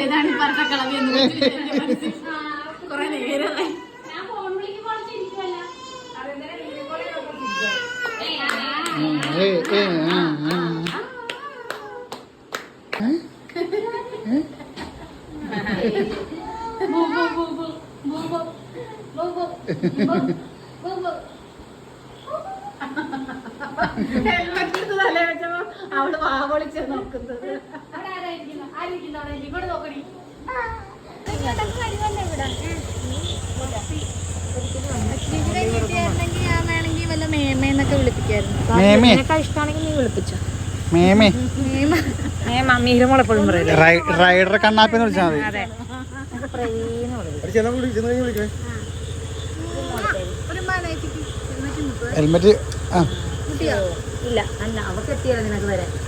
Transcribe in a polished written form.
ഏതാണ് പറഞ്ഞ കളവി കൊറേ നേരമായി. ഹെൽമെറ്റ് തല വെച്ചപ്പോ അവള് വാവളിച്ച നോക്കുന്നത്. ഇവിടെ നോക്കണി. ഞാൻ വേണമെങ്കിൽ വല്ല മേമേന്നൊക്കെ വിളിപ്പിക്കായിരുന്നു. ഇഷ്ടമാണെങ്കിൽ നീ വിളിപ്പിച്ചോ. റൈഡർ കണ്ണാപ്പിന്ന് വിളിച്ചാൽ മതി. ഹെൽമെറ്റ് ഇല്ല അല്ല അവർക്ക് എത്തിയാലോ നിനക്ക് വരെ.